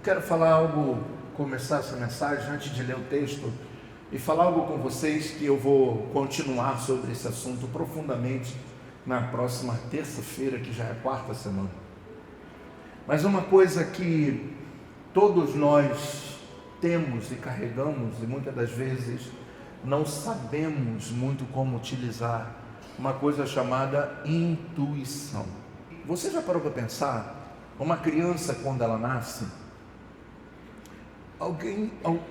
quero falar algo, começar essa mensagem antes de ler o texto e falar algo com vocês que eu vou continuar sobre esse assunto profundamente na próxima terça-feira, que já é a quarta semana. Mas uma coisa que todos nós temos e carregamos e muitas das vezes não sabemos muito como utilizar, uma coisa chamada intuição. Você já parou para pensar? Uma criança, quando ela nasce,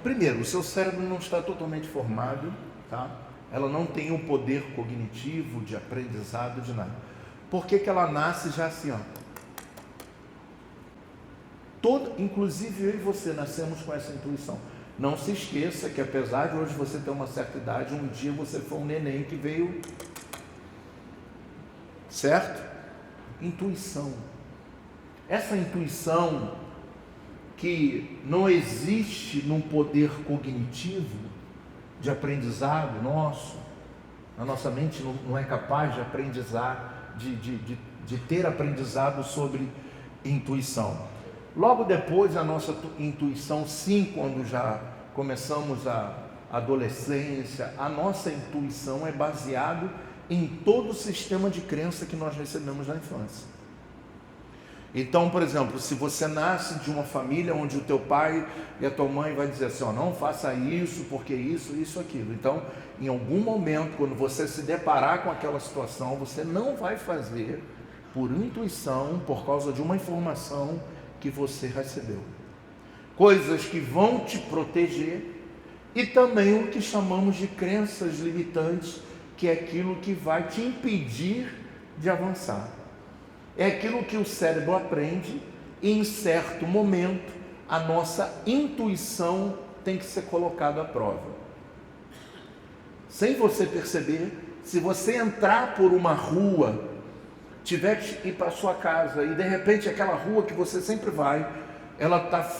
primeiro, o seu cérebro não está totalmente formado, tá? Ela não tem o poder cognitivo de aprendizado de nada. Por que ela nasce já assim, ó? Inclusive eu e você nascemos com essa intuição. Não se esqueça que apesar de hoje você ter uma certa idade, um dia você foi um neném que veio, certo? Intuição. Essa intuição que não existe num poder cognitivo de aprendizado nosso, a nossa mente não é capaz de aprendizar, de ter aprendizado sobre intuição. Logo depois a nossa intuição, sim, quando já começamos a adolescência, a nossa intuição é baseada em todo o sistema de crença que nós recebemos na infância. Então, por exemplo, se você nasce de uma família onde o teu pai e a tua mãe vai dizer assim, ó, não faça isso, porque isso, aquilo. Então, em algum momento, quando você se deparar com aquela situação, você não vai fazer por intuição, por causa de uma informação que você recebeu. Coisas que vão te proteger e também o que chamamos de crenças limitantes, que é aquilo que vai te impedir de avançar. É aquilo que o cérebro aprende e em certo momento a nossa intuição tem que ser colocada à prova. Sem você perceber, se você entrar por uma rua, tiver que ir para a sua casa e de repente aquela rua que você sempre vai, ela está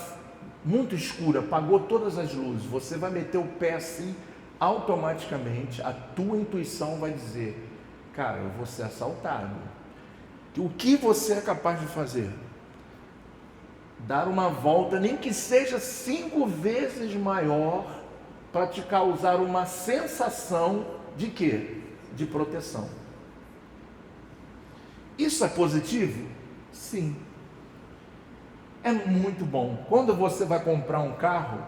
muito escura, apagou todas as luzes, você vai meter o pé assim, automaticamente a tua intuição vai dizer, cara, eu vou ser assaltado. O que você é capaz de fazer? Dar uma volta, nem que seja 5 vezes maior, para te causar uma sensação de quê? De proteção. Isso é positivo? Sim. É muito bom. Quando você vai comprar um carro,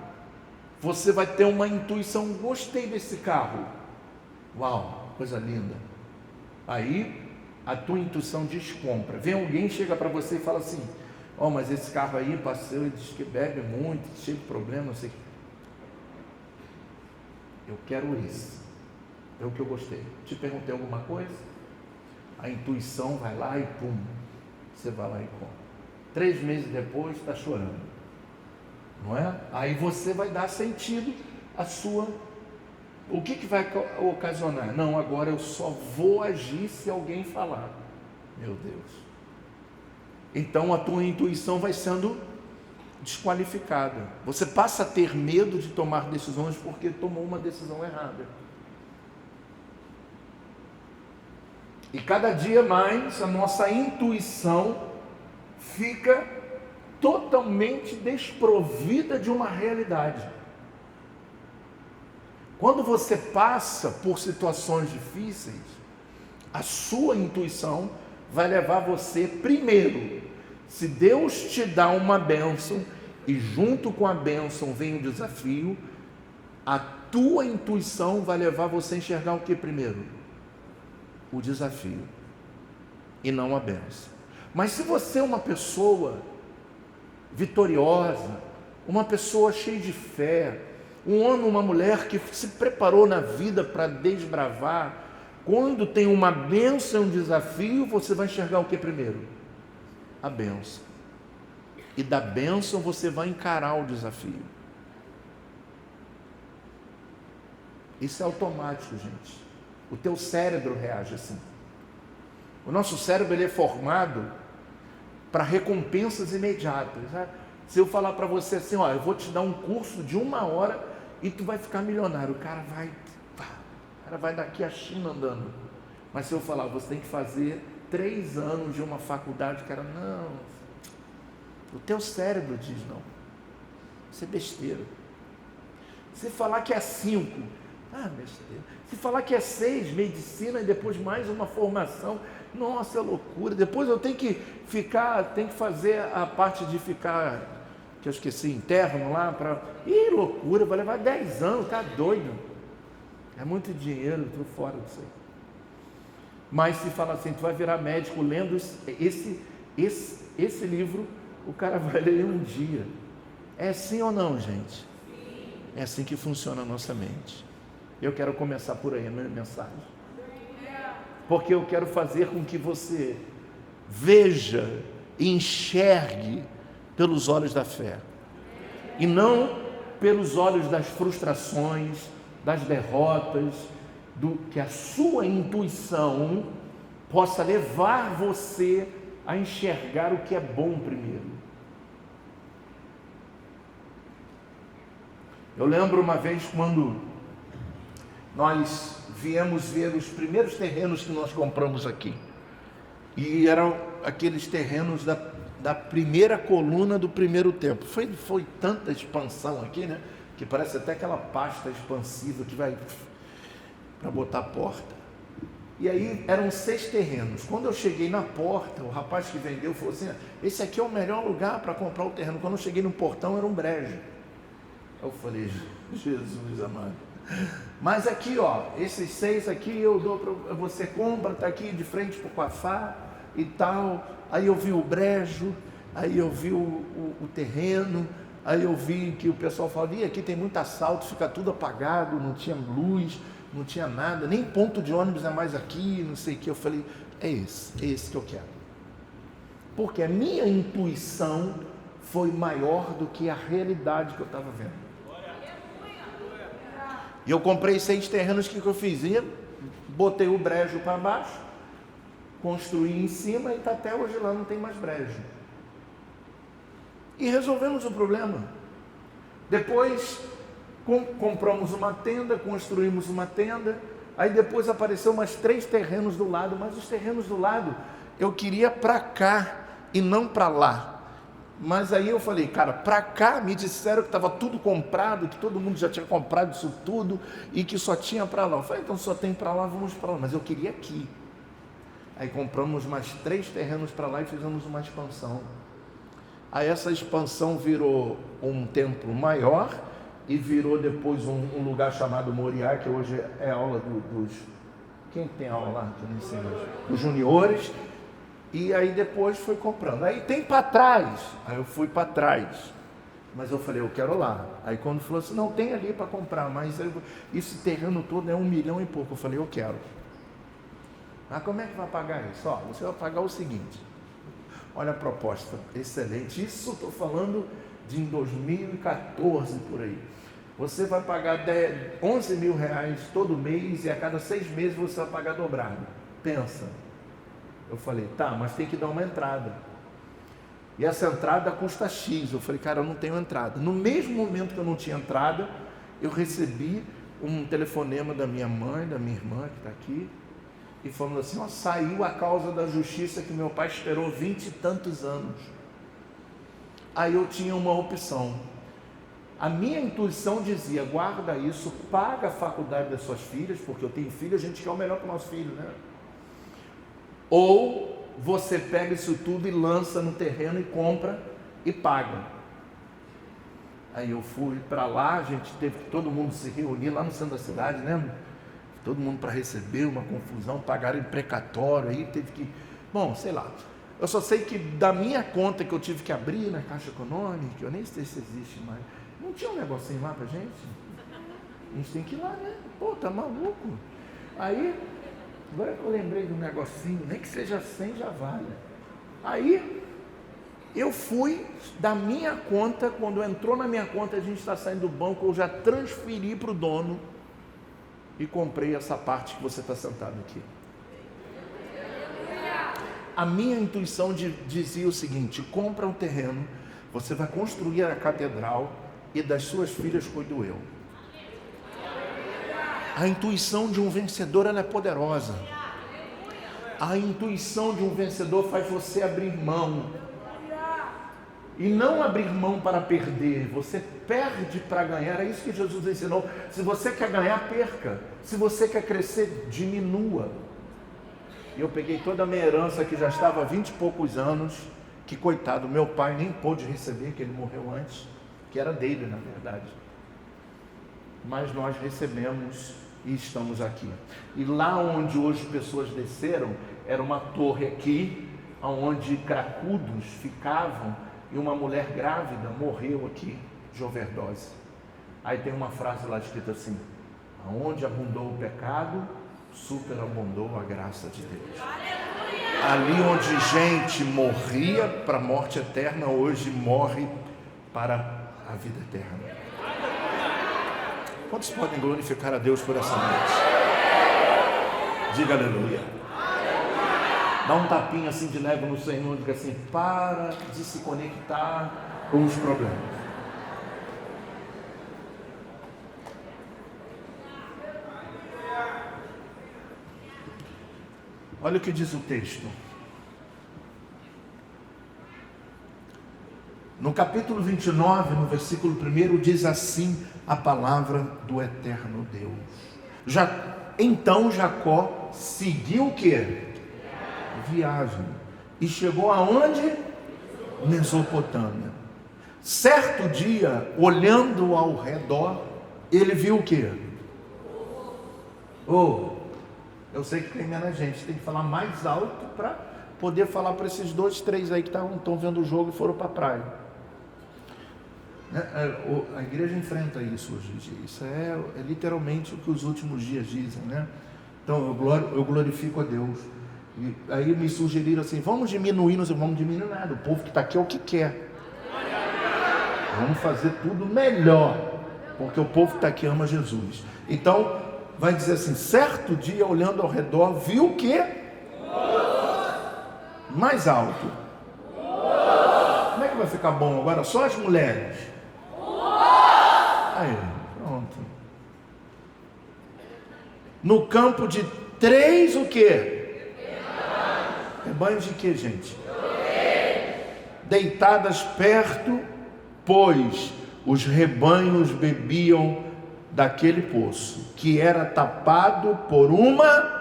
você vai ter uma intuição, gostei desse carro. Uau, coisa linda. Aí a tua intuição diz compra. Vem alguém, chega para você e fala assim, ó, mas esse carro aí, parceiro, ele diz que bebe muito, cheio de problema, não sei o que. Eu quero esse. É o que eu gostei. Te perguntei alguma coisa? A intuição vai lá e pum, você vai lá e compra. 3 meses depois, está chorando. Não é? Aí você vai dar sentido à sua... O que vai ocasionar? Não, agora eu só vou agir se alguém falar. Meu Deus. Então a tua intuição vai sendo desqualificada. Você passa a ter medo de tomar decisões porque tomou uma decisão errada. E cada dia mais a nossa intuição fica totalmente desprovida de uma realidade. Quando você passa por situações difíceis, a sua intuição vai levar você, primeiro, se Deus te dá uma bênção e junto com a bênção vem o desafio, a tua intuição vai levar você a enxergar o que primeiro? O desafio e não a bênção. Mas se você é uma pessoa vitoriosa, uma pessoa cheia de fé, um homem, uma mulher que se preparou na vida para desbravar, quando tem uma bênção e um desafio, você vai enxergar o que primeiro? A bênção. E da bênção você vai encarar o desafio. Isso é automático, gente. O teu cérebro reage assim. O nosso cérebro ele é formado para recompensas imediatas. Né? Se eu falar para você assim, ó, eu vou te dar um curso de 1 hora e tu vai ficar milionário, o cara vai daqui a China andando. Mas se eu falar, você tem que fazer 3 anos de uma faculdade, cara, não. O teu cérebro diz não. Isso é besteira. Se falar que é 5, besteira. Se falar que é 6, medicina e depois mais uma formação, nossa, é loucura. Depois eu tenho que fazer a parte de ficar, que eu esqueci, interno lá, loucura, vai levar 10 anos, tá doido. É muito dinheiro, estou fora disso aí. Mas se fala assim, tu vai virar médico lendo esse livro, o cara vai ler um dia. É sim ou não, gente? É assim que funciona a nossa mente. Eu quero começar por aí a minha mensagem. Porque eu quero fazer com que você veja e enxergue pelos olhos da fé. E não pelos olhos das frustrações, das derrotas, que a sua intuição possa levar você a enxergar o que é bom primeiro. Eu lembro uma vez quando nós viemos ver os primeiros terrenos que nós compramos aqui. E eram aqueles terrenos da primeira coluna do primeiro templo. Foi tanta expansão aqui, né? Que parece até aquela pasta expansiva que vai para botar a porta. E aí eram 6 terrenos. Quando eu cheguei na porta, o rapaz que vendeu falou assim: esse aqui é o melhor lugar para comprar o terreno. Quando eu cheguei no portão, era um brejo. Eu falei: Jesus amado. Mas aqui, esses 6 aqui eu dou para você, compra, está aqui de frente para o Quafá e tal. Aí eu vi o brejo, aí eu vi o terreno, aí eu vi que o pessoal falava: e aqui tem muito assalto, fica tudo apagado, não tinha luz, não tinha nada, nem ponto de ônibus é mais aqui, não sei o que. Eu falei: é esse que eu quero. Porque a minha intuição foi maior do que a realidade que eu estava vendo. E eu comprei 6 terrenos, o que eu fiz? Botei o brejo para baixo, construí em cima e até hoje lá não tem mais brejo. E resolvemos o problema. Depois compramos uma tenda, construímos uma tenda, aí depois apareceu mais 3 terrenos do lado, mas os terrenos do lado eu queria para cá e não para lá. Mas aí eu falei: cara, para cá me disseram que estava tudo comprado, que todo mundo já tinha comprado isso tudo e que só tinha para lá. Eu falei: então só tem para lá, vamos para lá. Mas eu queria aqui. Aí compramos mais 3 terrenos para lá e fizemos uma expansão. Aí essa expansão virou um templo maior e virou depois um lugar chamado Moriá, que hoje é aula dos... Quem tem aula lá? Que eu nem sei mais. Dos juniores. E aí depois foi comprando. Aí tem para trás. Aí eu fui para trás. Mas eu falei: eu quero lá. Aí quando falou assim: não, tem ali para comprar, mas esse terreno todo é 1 milhão e pouco. Eu falei: eu quero. Mas como é que vai pagar isso? Você vai pagar o seguinte. Olha a proposta, excelente. Isso estou falando de em 2014 por aí. Você vai pagar 11 mil reais todo mês e a cada 6 meses você vai pagar dobrado. Pensa. Eu falei: tá, mas tem que dar uma entrada. E essa entrada custa X. Eu falei: cara, eu não tenho entrada. No mesmo momento que eu não tinha entrada, eu recebi um telefonema da minha mãe, da minha irmã que está aqui, e falando assim: saiu a causa da justiça que meu pai esperou 20 e tantos anos. Aí eu tinha uma opção. A minha intuição dizia: guarda isso, paga a faculdade das suas filhas, porque eu tenho filho, a gente quer o melhor para o nosso filho, né? Ou você pega isso tudo e lança no terreno e compra e paga. Aí eu fui para lá, a gente teve que todo mundo se reunir lá no centro da cidade, né? Todo mundo para receber, uma confusão, pagaram em precatório, aí teve que... Bom, sei lá. Eu só sei que da minha conta que eu tive que abrir na Caixa Econômica, eu nem sei se existe mais, não tinha um negocinho lá pra gente? A gente tem que ir lá, né? Pô, tá maluco? Aí... Agora que eu lembrei de um negocinho, nem que seja 100 já vale. Aí eu fui da minha conta, quando entrou na minha conta, a gente está saindo do banco, eu já transferi para o dono e comprei essa parte que você está sentado aqui. A minha intuição dizia o seguinte: compra um terreno, você vai construir a catedral e das suas filhas cuido eu. A intuição de um vencedor, ela é poderosa. A intuição de um vencedor faz você abrir mão. e não abrir mão para perder. Você perde para ganhar. É isso que Jesus ensinou. Se você quer ganhar, perca. Se você quer crescer, diminua. E eu peguei toda a minha herança, que já estava há 20 e poucos anos, que coitado, meu pai nem pôde receber, que ele morreu antes, que era dele na verdade. Mas nós recebemos e estamos aqui. E lá onde hoje pessoas desceram, era uma torre aqui, onde cracudos ficavam, e uma mulher grávida morreu aqui de overdose. Aí tem uma frase lá escrita assim: aonde abundou o pecado, superabundou a graça de Deus. Ali onde gente morria para a morte eterna, hoje morre para a vida eterna. Quantos podem glorificar a Deus por essa noite? Diga aleluia. Dá um tapinha assim de leve no Senhor, diga assim: para de se conectar com os problemas. Olha o que diz o texto. No capítulo 29, no versículo 1, diz assim a palavra do eterno Deus. Então Jacó seguiu o quê? Viagem. E chegou aonde? Mesopotâmia. Certo dia, olhando ao redor, ele viu o quê? Eu sei que tem menos gente, tem que falar mais alto para poder falar para esses 2, 3 aí que estão vendo o jogo e foram para a praia. A igreja enfrenta isso hoje em dia. Isso é literalmente o que os últimos dias dizem, né? Então eu glorifico a Deus. E aí me sugeriram assim: vamos diminuir, não vamos diminuir nada. O povo que está aqui é o que quer. Vamos fazer tudo melhor, porque o povo que está aqui ama Jesus. Então vai dizer assim: certo dia, olhando ao redor, viu o quê? Mais alto. Como é que vai ficar bom agora? Só as mulheres. Aí, pronto. No campo de 3 o quê? Rebanho de quê, gente? Deitadas perto, pois os rebanhos bebiam daquele poço, que era tapado por uma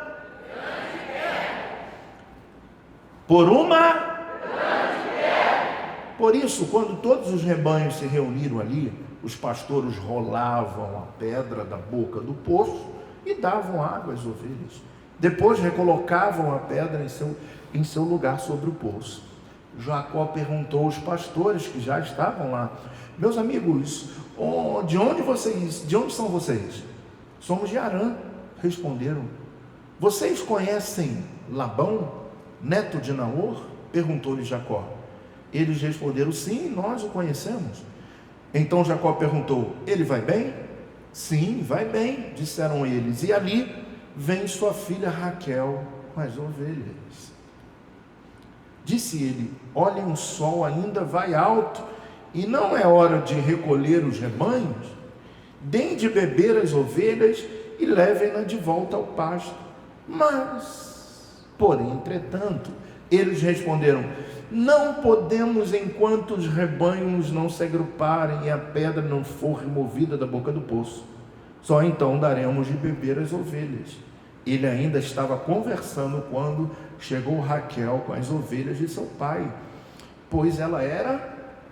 Por isso, quando todos os rebanhos se reuniram ali, os pastores rolavam a pedra da boca do poço e davam água às ovelhas. Depois recolocavam a pedra em seu lugar sobre o poço. Jacó perguntou aos pastores que já estavam lá: meus amigos, de onde são vocês? Somos de Harã, responderam. Vocês conhecem Labão, neto de Naor? Perguntou-lhe Jacó. Eles responderam: sim, nós o conhecemos. Então Jacó perguntou: ele vai bem? Sim, vai bem, disseram eles. E ali vem sua filha Raquel com as ovelhas. Disse ele: olhem, o sol ainda vai alto e não é hora de recolher os rebanhos? Deem de beber as ovelhas e levem-na de volta ao pasto. Porém, entretanto, eles responderam: não podemos enquanto os rebanhos não se agruparem e a pedra não for removida da boca do poço. Só então daremos de beber as ovelhas. Ele ainda estava conversando quando chegou Raquel com as ovelhas de seu pai, pois ela era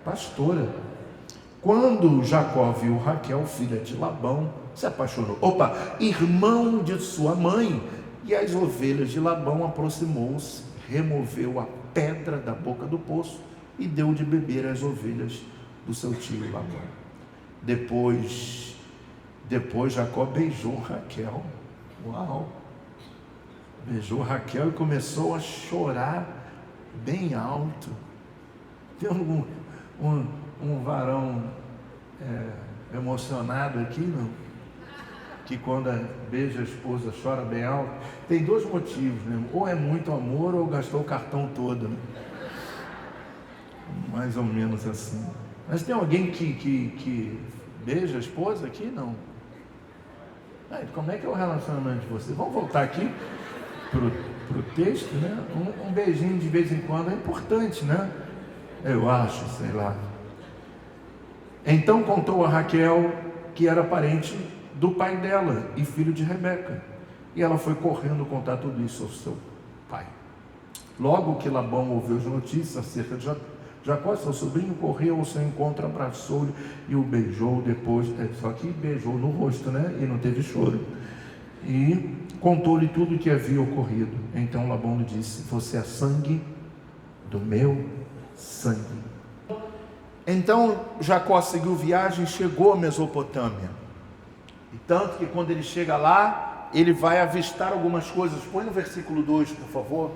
pastora. Quando Jacó viu Raquel, filha de Labão, se apaixonou. Irmão de sua mãe. E as ovelhas de Labão aproximou-se, removeu a pedra da boca do poço e deu de beber às ovelhas do seu tio Labão. Depois Jacó beijou Raquel. Uau! Beijou Raquel e começou a chorar bem alto. Tem um varão emocionado aqui, não? Que quando beija a esposa chora bem alto. Tem 2 motivos, né? Ou é muito amor ou gastou o cartão todo, né? Mais ou menos assim. Mas tem alguém que beija a esposa aqui? Não. Como é que é o relacionamento de vocês? Vamos voltar aqui pro texto, né? Um beijinho de vez em quando é importante, né? eu acho, sei lá. Então contou a Raquel que era parente do pai dela e filho de Rebeca. E ela foi correndo contar tudo isso ao seu pai. Logo que Labão ouviu as notícias acerca de Jacó, seu sobrinho, correu ao seu encontro, abraçou-lhe e o beijou depois, só que beijou no rosto, né? E não teve choro. E contou-lhe tudo o que havia ocorrido. Então Labão lhe disse: você é sangue do meu sangue. Então Jacó seguiu viagem e chegou a Mesopotâmia. E tanto que quando ele chega lá, ele vai avistar algumas coisas. Põe no versículo 2, por favor,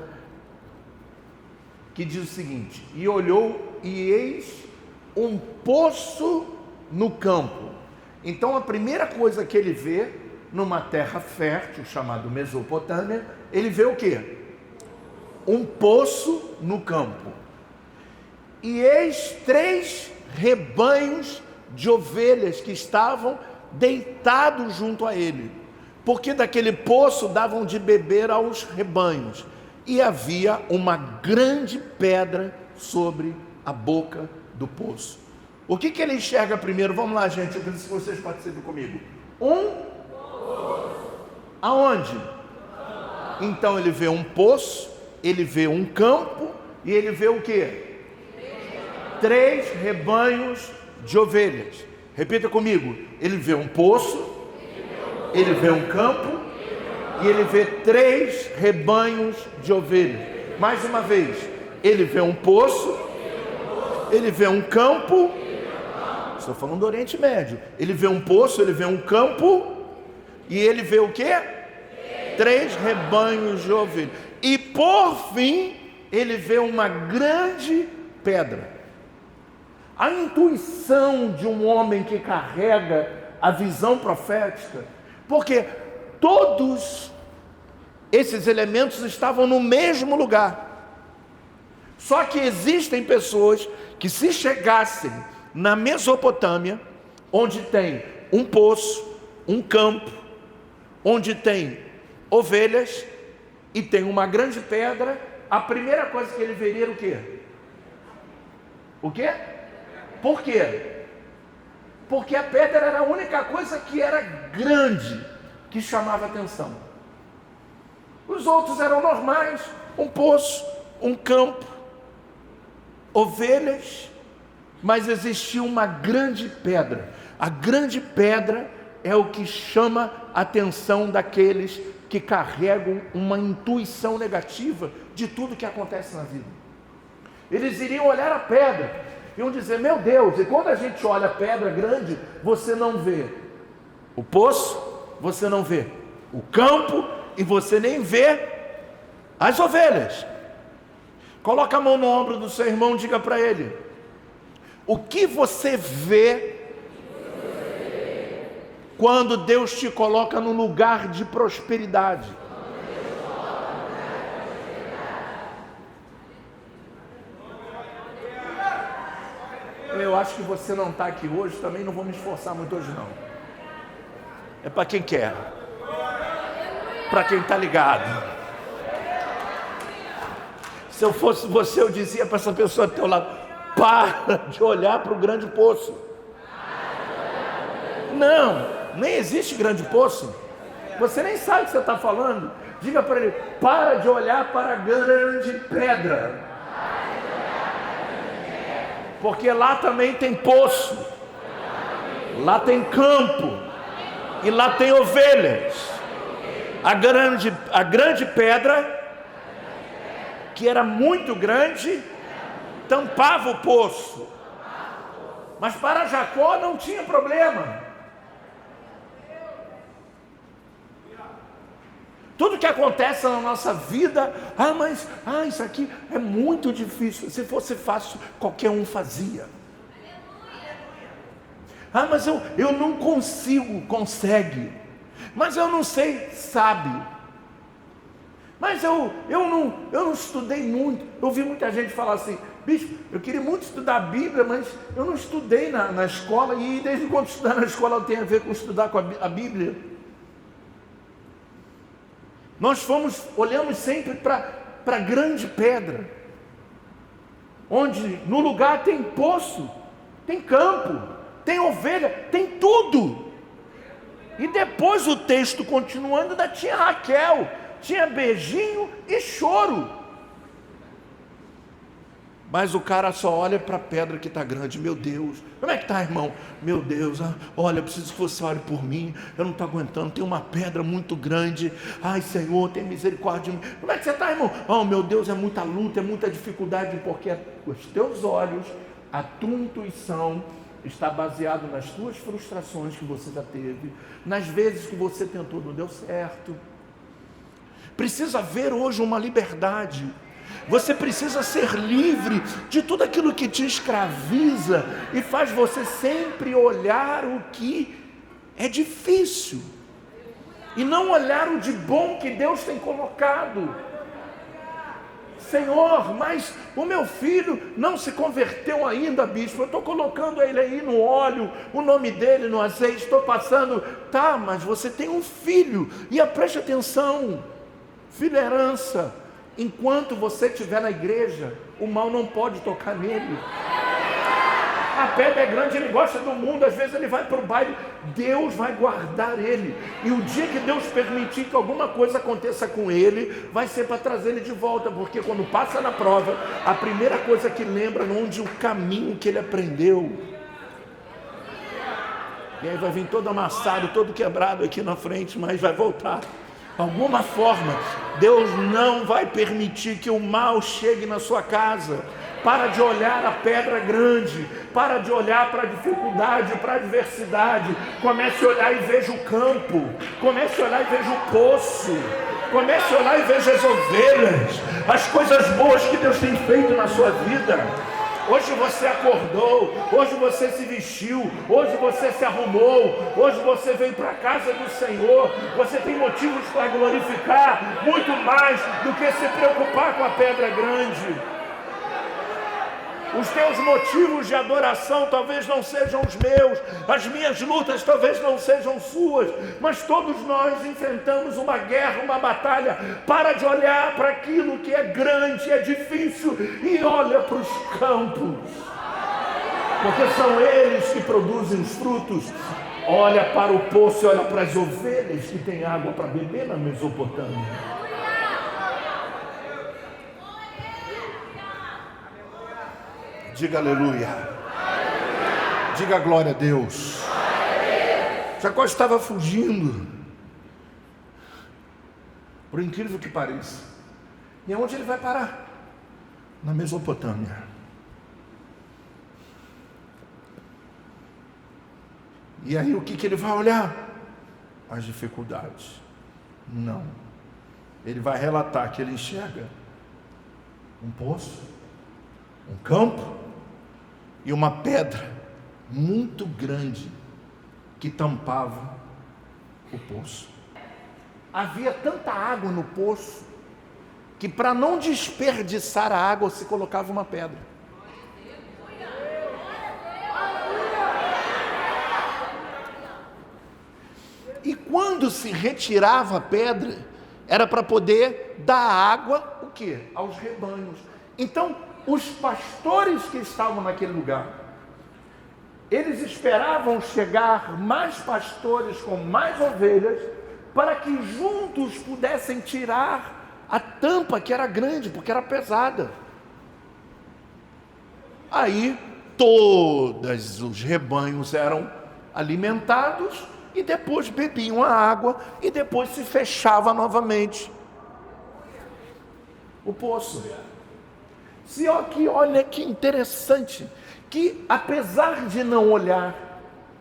que diz o seguinte: e olhou, e eis um poço no campo. Então a primeira coisa que ele vê numa terra fértil, chamada Mesopotâmia, ele vê o quê? Um poço no campo. E eis 3 rebanhos de ovelhas que estavam deitados junto a ele, porque daquele poço davam de beber aos rebanhos, e havia uma grande pedra sobre a boca do poço. O que ele enxerga primeiro? Vamos lá, gente, eu preciso que vocês participem comigo. Um poço. Aonde? Então ele vê um poço, ele vê um campo, e ele vê o quê? 3 rebanhos de ovelhas. Repita comigo: ele vê um poço, ele vê um campo e ele vê 3 rebanhos de ovelhas. Mais uma vez, ele vê um poço, ele vê um campo. Estou falando do Oriente Médio. Ele vê um poço, ele vê um campo e ele vê o quê? 3 rebanhos de ovelhas. E por fim, ele vê uma grande pedra. A intuição de um homem que carrega a visão profética, porque todos esses elementos estavam no mesmo lugar. Só que existem pessoas que, se chegassem na Mesopotâmia, onde tem um poço, um campo, onde tem ovelhas e tem uma grande pedra, a primeira coisa que ele veria era o quê? O quê? Por quê? Porque a pedra era a única coisa que era grande, que chamava atenção. Os outros eram normais: um poço, um campo, ovelhas, mas existia uma grande pedra. A grande pedra é o que chama a atenção daqueles que carregam uma intuição negativa de tudo que acontece na vida. Eles iriam olhar a pedra, iam dizer: meu Deus. E quando a gente olha a pedra grande, você não vê o poço, você não vê o campo e você nem vê as ovelhas. Coloca a mão no ombro do seu irmão e diga para ele: o que você vê quando Deus te coloca no lugar de prosperidade? Eu acho que você não está aqui hoje, também não vou me esforçar muito hoje não. É para quem quer, para quem está ligado. Se eu fosse você, eu dizia para essa pessoa do teu lado: para de olhar para o grande poço. Não, nem existe grande poço. Você nem sabe o que você está falando. Diga para ele: para de olhar para a grande pedra. Porque lá também tem poço, lá tem campo e lá tem ovelhas. A grande pedra, que era muito grande, tampava o poço. Mas para Jacó não tinha problema. Tudo que acontece na nossa vida, isso aqui é muito difícil. Se fosse fácil, qualquer um fazia. Mas eu não consigo, consegue. Mas eu não sei, sabe. Mas eu não estudei muito. Eu ouvi muita gente falar assim: bispo, eu queria muito estudar a Bíblia, mas eu não estudei na escola. E desde quando estudar na escola tem a ver com estudar com a Bíblia? Nós olhamos sempre para a grande pedra. onde no lugar tem poço, tem campo, tem ovelha, tem tudo. E depois o texto continuando, ainda tinha Raquel, tinha beijinho e choro. Mas o cara só olha para a pedra que está grande. Meu Deus, como é que está, irmão? Meu Deus, olha, eu preciso que você ore por mim. Eu não estou aguentando, tem uma pedra muito grande. Ai, Senhor, tem misericórdia de mim. Como é que você está, irmão? Oh, meu Deus, é muita luta, é muita dificuldade. Porque os teus olhos, a tua intuição está baseado nas tuas frustrações que você já teve, nas vezes que você tentou, não deu certo. Precisa haver hoje uma liberdade. Você precisa ser livre de tudo aquilo que te escraviza e faz você sempre olhar o que é difícil e não olhar o de bom que Deus tem colocado. Senhor, mas o meu filho não se converteu ainda, bispo. Eu estou colocando ele aí no óleo, o nome dele no azeite, estou passando. Tá, mas você tem um filho, e preste atenção, filho é herança. Enquanto você estiver na igreja, o mal não pode tocar nele. A pedra é grande, ele gosta do mundo, às vezes ele vai para o baile. Deus vai guardar ele. E o dia que Deus permitir que alguma coisa aconteça com ele, vai ser para trazer ele de volta. Porque quando passa na prova, a primeira coisa que lembra onde o caminho que ele aprendeu. E aí vai vir todo amassado, todo quebrado aqui na frente, mas vai voltar. Alguma forma, Deus não vai permitir que o mal chegue na sua casa. Para de olhar a pedra grande, para de olhar para a dificuldade, para a adversidade. Comece a olhar e veja o campo, comece a olhar e veja o poço, comece a olhar e veja as ovelhas, as coisas boas que Deus tem feito na sua vida. Hoje você acordou, hoje você se vestiu, hoje você se arrumou, hoje você veio para a casa do Senhor. Você tem motivos para glorificar muito mais do que se preocupar com a pedra grande. Os teus motivos de adoração talvez não sejam os meus, as minhas lutas talvez não sejam suas, mas todos nós enfrentamos uma guerra, uma batalha. Para de olhar para aquilo que é grande, é difícil, e olha para os campos, porque são eles que produzem os frutos. Olha para o poço e olha para as ovelhas que têm água para beber na Mesopotâmia. Diga aleluia. Diga glória a Deus. Jacó estava fugindo, por incrível que pareça. E aonde ele vai parar? Na Mesopotâmia. E aí o que ele vai olhar? As dificuldades. Não. Ele vai relatar que ele enxerga um poço, um campo e uma pedra muito grande que tampava o poço. Havia tanta água no poço que, para não desperdiçar a água, se colocava uma pedra. E quando se retirava a pedra, era para poder dar água, o quê? Aos rebanhos. Então, os pastores que estavam naquele lugar, eles esperavam chegar mais pastores com mais ovelhas, para que juntos pudessem tirar a tampa que era grande, porque era pesada. Aí todos os rebanhos eram alimentados, e depois bebiam a água, e depois se fechava novamente o poço. Se aqui, olha que interessante, que apesar de não olhar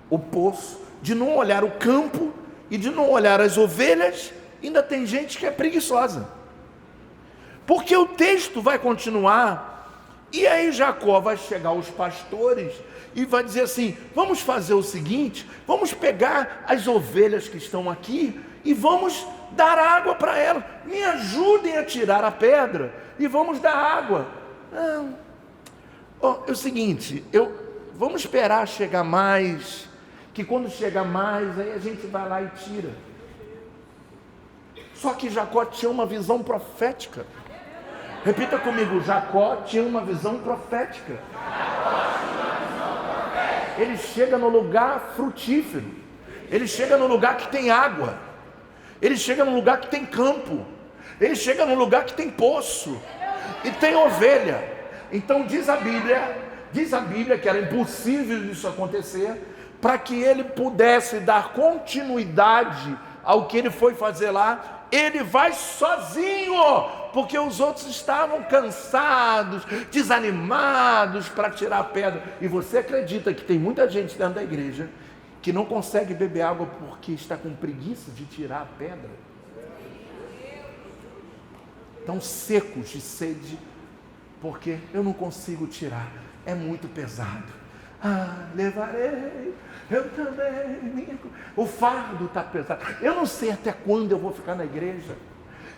o poço, de não olhar o campo e de não olhar as ovelhas, ainda tem gente que é preguiçosa. Porque o texto vai continuar, e aí Jacó vai chegar aos pastores e vai dizer assim: vamos fazer o seguinte, vamos pegar as ovelhas que estão aqui e vamos dar água para elas. Me ajudem a tirar a pedra e vamos dar água. É o seguinte, vamos esperar chegar mais, que quando chegar mais, aí a gente vai lá e tira. Só que Jacó tinha uma visão profética. Repita comigo, Jacó tinha uma visão profética. Ele chega no lugar frutífero, ele chega no lugar que tem água, ele chega no lugar que tem campo, ele chega no lugar que tem poço e tem ovelha. Então diz a Bíblia que era impossível isso acontecer, para que ele pudesse dar continuidade ao que ele foi fazer lá. Ele vai sozinho, porque os outros estavam cansados, desanimados para tirar a pedra. E você acredita que tem muita gente dentro da igreja que não consegue beber água porque está com preguiça de tirar a pedra? Estão secos de sede, porque eu não consigo tirar, é muito pesado. Levarei, eu também. O fardo está pesado. Eu não sei até quando eu vou ficar na igreja.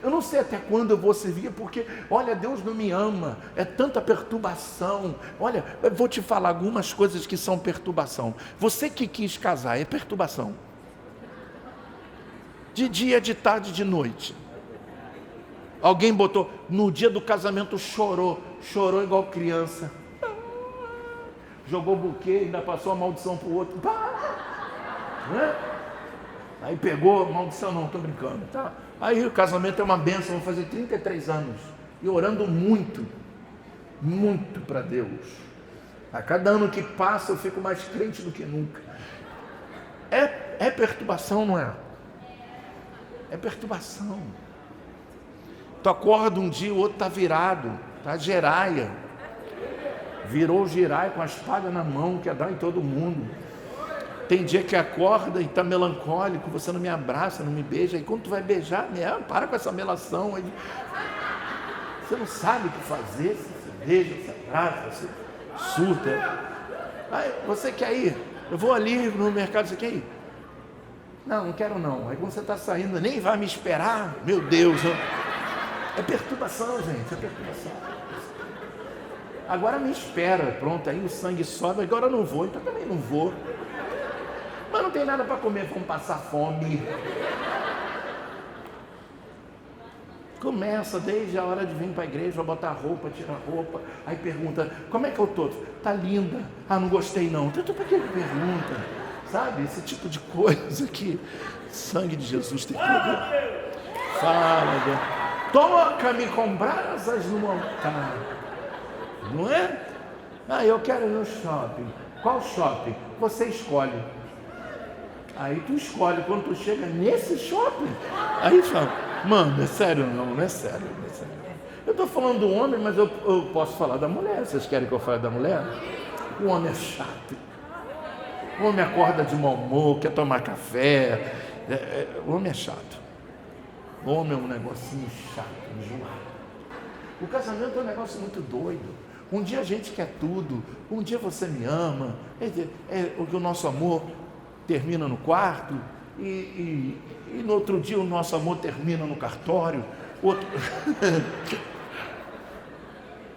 Eu não sei até quando eu vou servir, porque, olha, Deus não me ama. É tanta perturbação. Olha, eu vou te falar algumas coisas que são perturbação. Você que quis casar, é perturbação. De dia, de tarde, de noite. Alguém botou, no dia do casamento chorou igual criança. Jogou buquê, ainda passou a maldição para o outro. Né? Aí pegou, maldição não, estou brincando. Tá? Aí o casamento é uma bênção, vou fazer 33 anos. E orando muito para Deus. A cada ano que passa eu fico mais crente do que nunca. É perturbação, não é? É perturbação. Tu acorda um dia, o outro está virado, está giraia. Virou giraia com a espada na mão, quer dar em todo mundo. Tem dia que acorda e está melancólico, você não me abraça, não me beija. E quando tu vai beijar, para com essa melação. Aí, você não sabe o que fazer, você beija, você abraça, você surta. Aí, você quer ir? Eu vou ali no mercado, você quer ir? Não quero não. Aí quando você está saindo, nem vai me esperar. Meu Deus, é perturbação, gente, é perturbação. Agora me espera, pronto, aí o sangue sobe, agora eu não vou, então também não vou. Mas não tem nada para comer, vamos passar fome. Começa desde a hora de vir para a igreja, botar roupa, tirar roupa, aí pergunta, como é que eu estou? Tá linda. Não gostei não. Então para que pergunta? Sabe, esse tipo de coisa que sangue de Jesus tem poder. Fala, Deus. Toca-me com brasas no altar. Não é? Eu quero ir no shopping. Qual shopping? Você escolhe. Aí tu escolhe, quando tu chega nesse shopping, aí fala, mano, é sério não é sério. Eu estou falando do homem, mas eu posso falar da mulher. Vocês querem que eu fale da mulher? O homem é chato. O homem acorda de mau humor, quer tomar café. O homem é chato. O homem é um negocinho chato, enjoado. O casamento é um negócio muito doido. Um dia a gente quer tudo, um dia você me ama, o nosso amor termina no quarto, e no outro dia o nosso amor termina no cartório.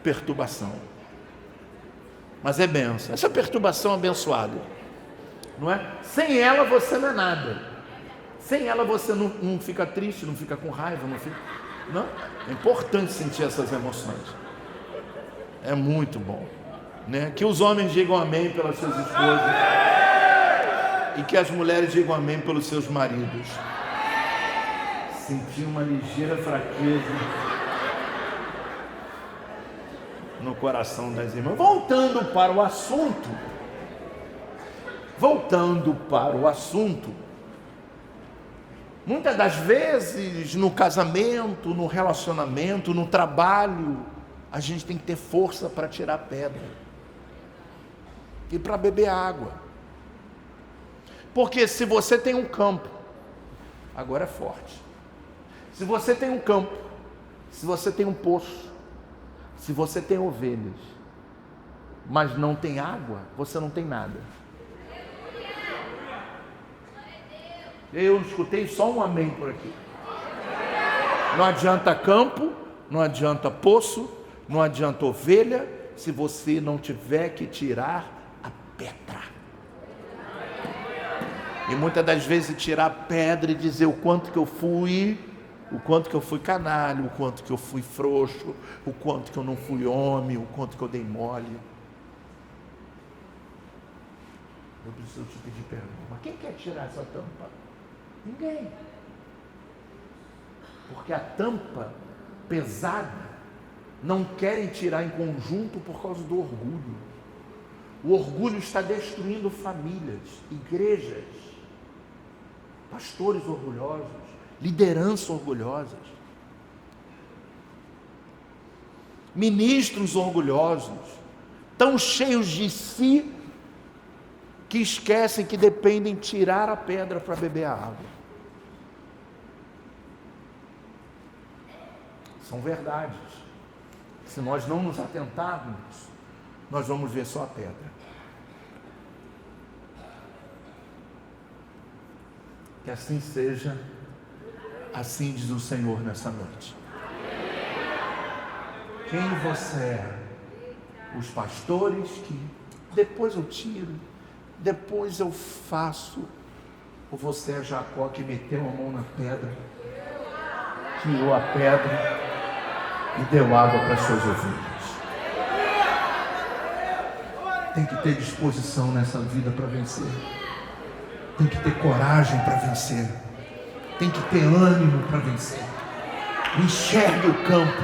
Perturbação. Mas é bênção. Essa perturbação é abençoada, não é? Sem ela você não é nada. Sem ela você não fica triste, não fica com raiva, não? É importante sentir essas emoções. É muito bom, né? Que os homens digam amém pelas suas esposas e que as mulheres digam amém pelos seus maridos. Senti uma ligeira fraqueza no coração das irmãs. Voltando para o assunto, muitas das vezes no casamento, no relacionamento, no trabalho, a gente tem que ter força para tirar pedra e para beber água. Porque se você tem um campo, agora é forte. Se você tem um campo, se você tem um poço, se você tem ovelhas, mas não tem água, você não tem nada. Eu escutei só um amém por aqui. Não adianta campo, não adianta poço, não adianta ovelha, se você não tiver que tirar a pedra. E muitas das vezes tirar a pedra e dizer o quanto que eu fui o quanto que eu fui canalha, o quanto que eu fui frouxo, o quanto que eu não fui homem, o quanto que eu dei mole. Eu preciso te pedir perdão. Mas quem quer tirar essa tampa? Ninguém. Porque a tampa pesada não querem tirar em conjunto por causa do orgulho. O orgulho está destruindo famílias, igrejas, pastores orgulhosos, lideranças orgulhosas, ministros orgulhosos, tão cheios de si que esquecem que dependem tirar a pedra para beber a água. São verdades. Se nós não nos atentarmos, nós vamos ver só a pedra. Que assim seja, assim diz o Senhor nessa noite. Quem você é? Os pastores que depois eu tiro, depois eu faço. Ou você é Jacó que meteu a mão na pedra, tirou a pedra e deu água para as suas ovelhas? Tem que ter disposição nessa vida para vencer. Tem que ter coragem para vencer. Tem que ter ânimo para vencer. Enxergue o campo,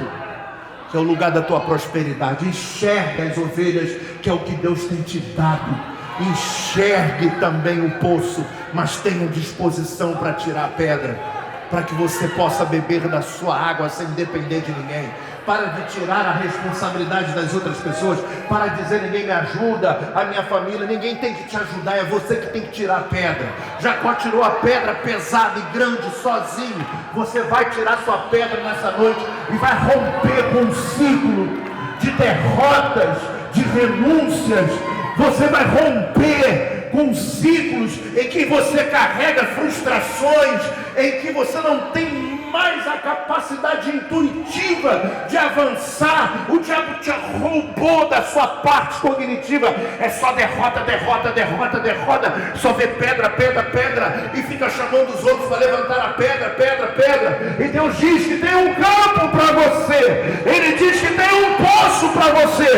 que é o lugar da tua prosperidade. Enxergue as ovelhas, que é o que Deus tem te dado. Enxergue também o poço, mas tenha disposição para tirar a pedra, para que você possa beber da sua água sem depender de ninguém. Para de tirar a responsabilidade das outras pessoas, para de dizer ninguém me ajuda, a minha família, ninguém tem que te ajudar, é você que tem que tirar a pedra. Jacó tirou a pedra pesada e grande sozinho. Você vai tirar sua pedra nessa noite e vai romper com um ciclo de derrotas, de renúncias. Você vai romper com ciclos em que você carrega frustrações, em que você não tem mais a capacidade intuitiva de avançar. O diabo te roubou da sua parte cognitiva. É só derrota, derrota, derrota, derrota. Só vê pedra, pedra, pedra, e fica chamando os outros para levantar a pedra, pedra, pedra. E Deus diz que tem um campo para você. Ele diz que tem um poço para você.